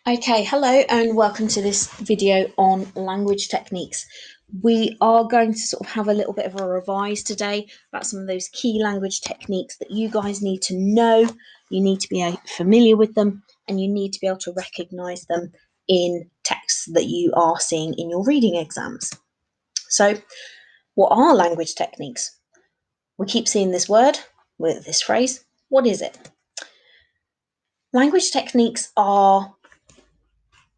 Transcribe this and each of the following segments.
Okay, hello and welcome to this video on language techniques. We are going to sort of have a little bit of a revise today about some of those key language techniques that you guys need to know, you need to be familiar with them, and you need to be able to recognise them in texts that you are seeing in your reading exams. So, what are language techniques? We keep seeing this word with this phrase. What is it? Language techniques are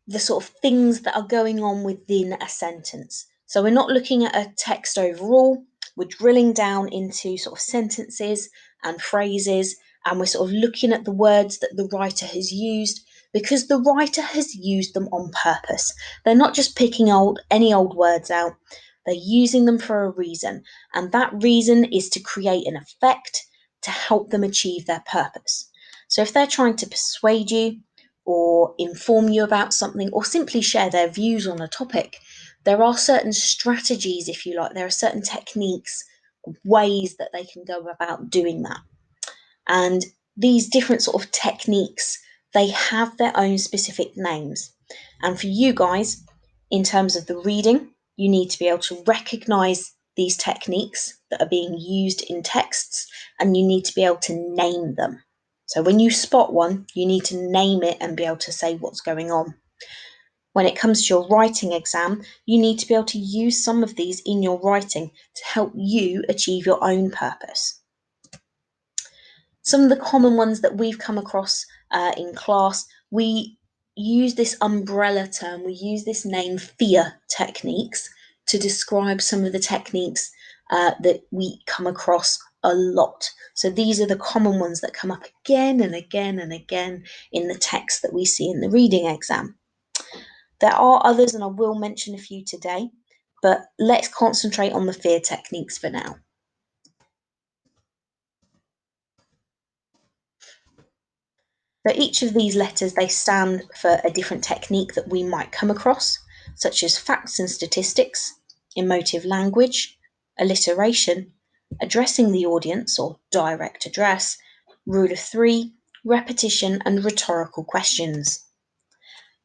the sort of things that are going on within a sentence. So we're not looking at a text overall, we're drilling down into sort of sentences and phrases, and we're sort of looking at the words that the writer has used because the writer has used them on purpose. They're not just picking any old words out, they're using them for a reason, and that reason is to create an effect to help them achieve their purpose. So if they're trying to persuade you, or inform you about something, or simply share their views on a topic, there are certain strategies, if you like, there are certain techniques, ways that they can go about doing that. And these different sort of techniques, they have their own specific names. And for you guys, in terms of the reading, you need to be able to recognize these techniques that are being used in texts, and you need to be able to name them. So when you spot one, you need to name it and be able to say what's going on. When it comes to your writing exam, you need to be able to use some of these in your writing to help you achieve your own purpose. Some of the common ones that we've come across in class, we use this umbrella term, we use this name fear techniques to describe some of the techniques that we come across a lot. So these are the common ones that come up again and again and again in the text that we see in the reading exam. There are others, and I will mention a few today, but let's concentrate on the fear techniques for now. So each of these letters, they stand for a different technique that we might come across, such as facts and statistics, emotive language, alliteration, addressing the audience or direct address, rule of three, repetition, and rhetorical questions.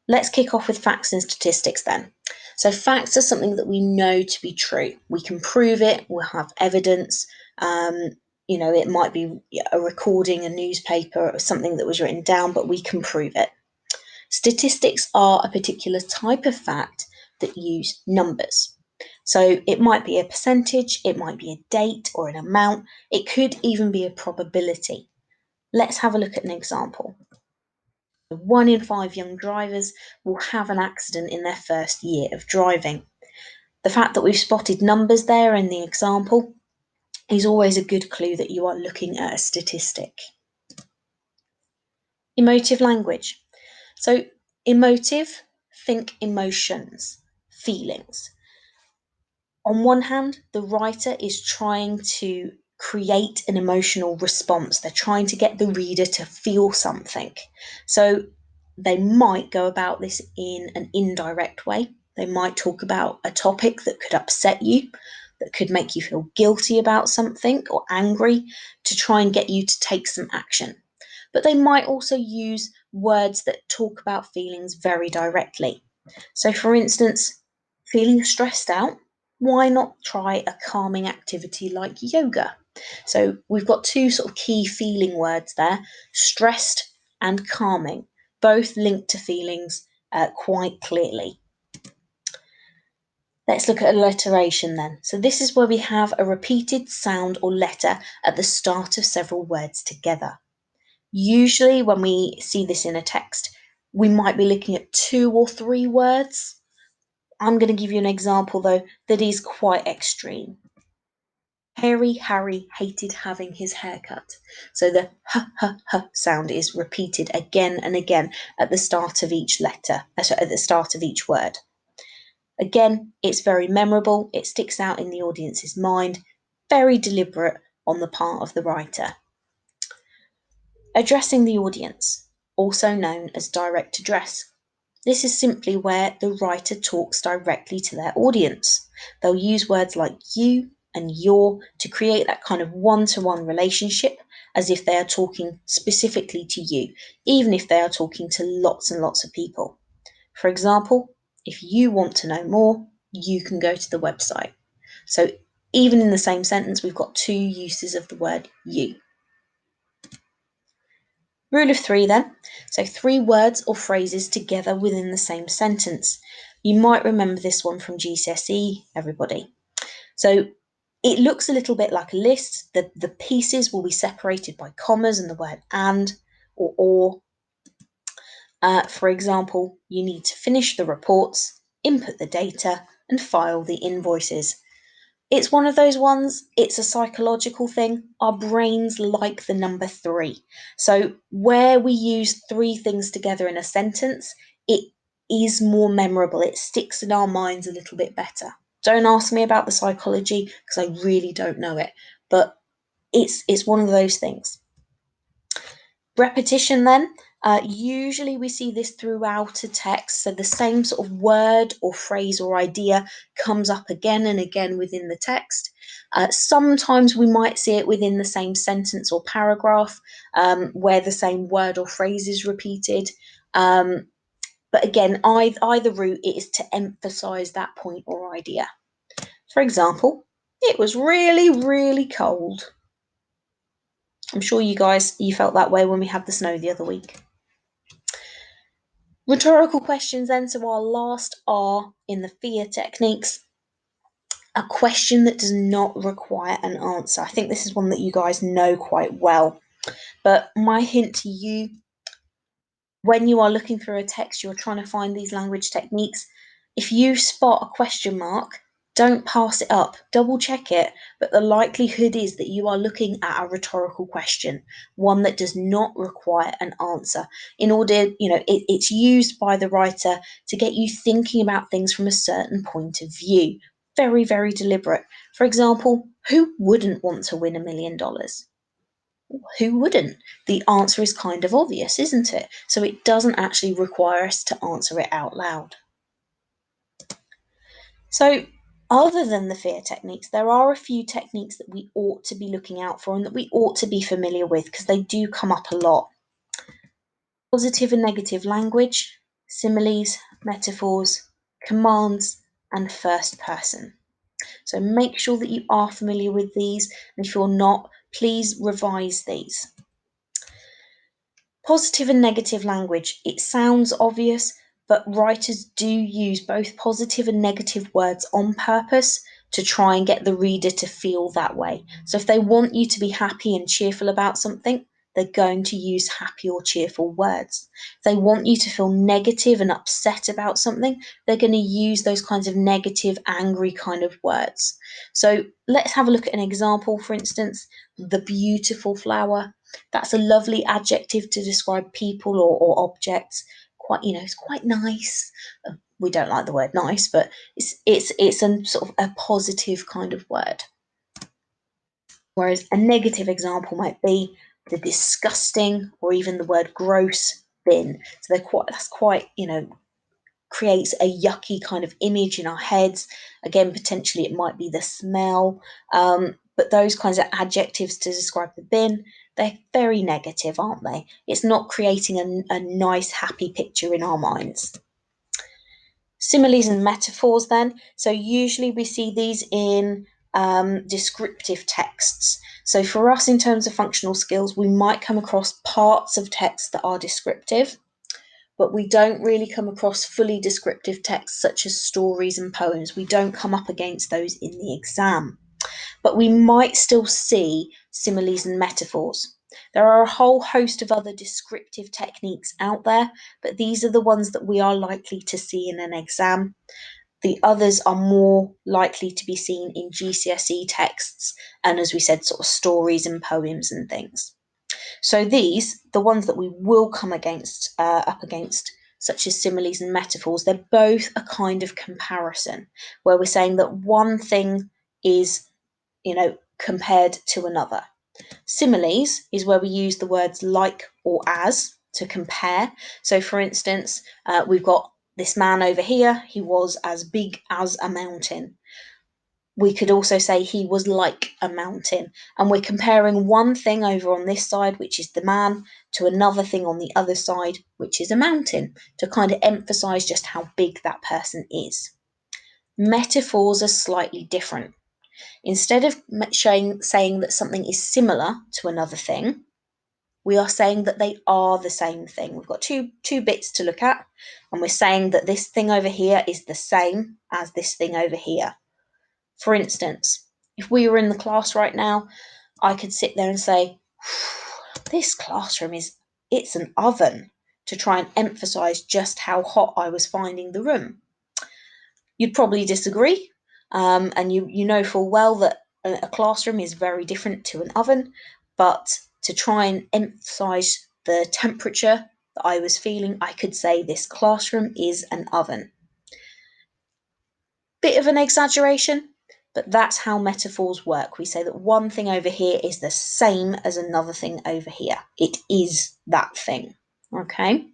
Let's kick off with facts and statistics then. So facts are something that we know to be true. We can prove it, we'll have evidence. It might be a recording, a newspaper, or something that was written down, but we can prove it. Statistics are a particular type of fact that use numbers. So it might be a percentage, it might be a date or an amount, it could even be a probability. Let's have a look at an example. 1 in 5 young drivers will have an accident in their first year of driving. The fact that we've spotted numbers there in the example is always a good clue that you are looking at a statistic. Emotive language. So, emotive, think emotions, feelings. On one hand, the writer is trying to create an emotional response. They're trying to get the reader to feel something. So, they might go about this in an indirect way. They might talk about a topic that could upset you, that could make you feel guilty about something or angry to try and get you to take some action. But they might also use words that talk about feelings very directly. So, for instance, feeling stressed out, why not try a calming activity like yoga? So, we've got two sort of key feeling words there, stressed and calming, both linked to feelings quite clearly. Let's look at alliteration then. So this is where we have a repeated sound or letter at the start of several words together. Usually when we see this in a text, we might be looking at 2 or 3 words. I'm going to give you an example though that is quite extreme. Hairy Harry hated having his hair cut. So the h sound is repeated again and again at the start of each letter, at the start of each word. Again, it's very memorable, it sticks out in the audience's mind, very deliberate on the part of the writer. Addressing the audience, also known as direct address. This is simply where the writer talks directly to their audience. They'll use words like you and your to create that kind of one-to-one relationship as if they are talking specifically to you, even if they are talking to lots and lots of people. For example, if you want to know more, you can go to the website. So even in the same sentence, we've got two uses of the word you. Rule of three then. So 3 words or phrases together within the same sentence. You might remember this one from GCSE, everybody. So it looks a little bit like a list. The pieces will be separated by commas and the word and or. For example, you need to finish the reports, input the data, and file the invoices. It's one of those ones, it's a psychological thing. Our brains like the number 3. So where we use 3 things together in a sentence, it is more memorable. It sticks in our minds a little bit better. Don't ask me about the psychology because I really don't know it, but it's one of those things. Repetition then, usually we see this throughout a text, so the same sort of word or phrase or idea comes up again and again within the text. Sometimes we might see it within the same sentence or paragraph, where the same word or phrase is repeated. But again, either route, it is to emphasise that point or idea. For example, it was really, really cold. I'm sure you felt that way when we had the snow the other week. Rhetorical questions then, so our last R in the FEAR techniques, a question that does not require an answer. I think this is one that you guys know quite well, but my hint to you, when you are looking through a text, you're trying to find these language techniques, if you spot a question mark, don't pass it up, double check it, but the likelihood is that you are looking at a rhetorical question, one that does not require an answer. In order, it's used by the writer to get you thinking about things from a certain point of view. Very, very deliberate. For example, who wouldn't want to win $1 million? Who wouldn't? The answer is kind of obvious, isn't it? So it doesn't actually require us to answer it out loud. So, other than the FEAR techniques, there are a few techniques that we ought to be looking out for and that we ought to be familiar with because they do come up a lot. Positive and negative language, similes, metaphors, commands, and first person. So make sure that you are familiar with these, and if you're not, please revise these. Positive and negative language. It sounds obvious, but writers do use both positive and negative words on purpose to try and get the reader to feel that way. So if they want you to be happy and cheerful about something, they're going to use happy or cheerful words. If they want you to feel negative and upset about something, they're going to use those kinds of negative, angry kind of words. So let's have a look at an example. For instance, the beautiful flower. That's a lovely adjective to describe people or objects. It's quite nice. We don't like the word nice, but it's a sort of a positive kind of word. Whereas a negative example might be the disgusting or even the word gross bin. So that's quite creates a yucky kind of image in our heads. Again, potentially it might be the smell, but those kinds of adjectives to describe the bin, they're very negative, aren't they? It's not creating a nice, happy picture in our minds. Similes and metaphors then. So usually we see these in descriptive texts. So for us, in terms of functional skills, we might come across parts of text that are descriptive, but we don't really come across fully descriptive texts such as stories and poems. We don't come up against those in the exam. But we might still see similes and metaphors. There are a whole host of other descriptive techniques out there, but these are the ones that we are likely to see in an exam. The others are more likely to be seen in GCSE texts, and as we said, sort of stories and poems and things. So these, the ones that we will come up against, such as similes and metaphors, they're both a kind of comparison, where we're saying that one thing is, compared to another. Similes is where we use the words like or as to compare. So for instance, we've got this man over here, he was as big as a mountain. We could also say he was like a mountain. And we're comparing one thing over on this side, which is the man, to another thing on the other side, which is a mountain, to kind of emphasize just how big that person is. Metaphors are slightly different. Instead of saying that something is similar to another thing, we are saying that they are the same thing. We've got two bits to look at, and we're saying that this thing over here is the same as this thing over here. For instance, if we were in the class right now, I could sit there and say, this classroom it's an oven, to try and emphasize just how hot I was finding the room. You'd probably disagree, and you know full well that a classroom is very different to an oven, but to try and emphasize the temperature that I was feeling, I could say this classroom is an oven. Bit of an exaggeration, but that's how metaphors work. We say that one thing over here is the same as another thing over here. It is that thing. Okay?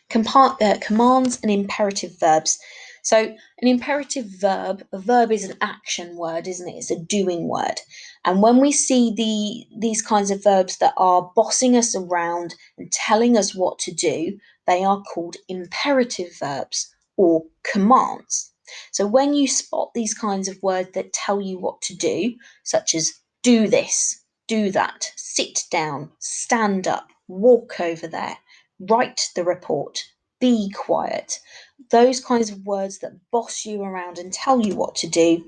Commands and imperative verbs. So an imperative verb, a verb is an action word, isn't it? It's a doing word. And when we see these kinds of verbs that are bossing us around and telling us what to do, they are called imperative verbs or commands. So when you spot these kinds of words that tell you what to do, such as do this, do that, sit down, stand up, walk over there, write the report, be quiet, those kinds of words that boss you around and tell you what to do,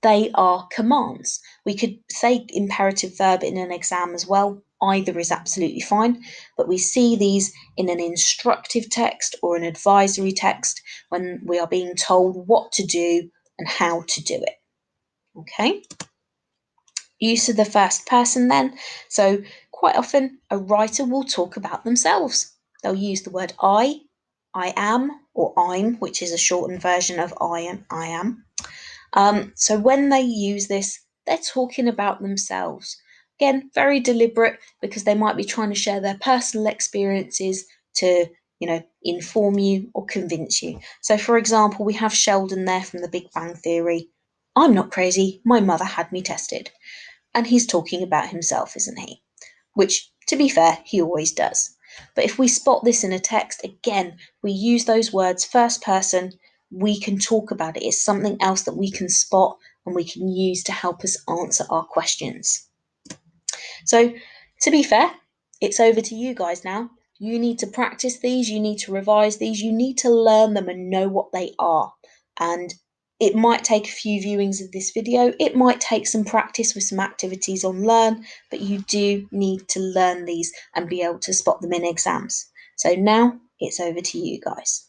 they are commands. We could say imperative verb in an exam as well. Either is absolutely fine, but we see these in an instructive text or an advisory text when we are being told what to do and how to do it. Okay? Use of the first person then. So quite often a writer will talk about themselves. They'll use the word I am, or I'm, which is a shortened version of I am. So when they use this, they're talking about themselves. Again, very deliberate, because they might be trying to share their personal experiences to, inform you or convince you. So for example, we have Sheldon there from The Big Bang Theory. I'm not crazy, my mother had me tested. And he's talking about himself, isn't he? Which, to be fair, he always does. But if we spot this in a text, again, we use those words first person, we can talk about it. It's something else that we can spot and we can use to help us answer our questions. So, to be fair, it's over to you guys now. You need to practice these, you need to revise these, you need to learn them and know what they are. And it might take a few viewings of this video, it might take some practice with some activities on Learn, but you do need to learn these and be able to spot them in exams. So now it's over to you guys.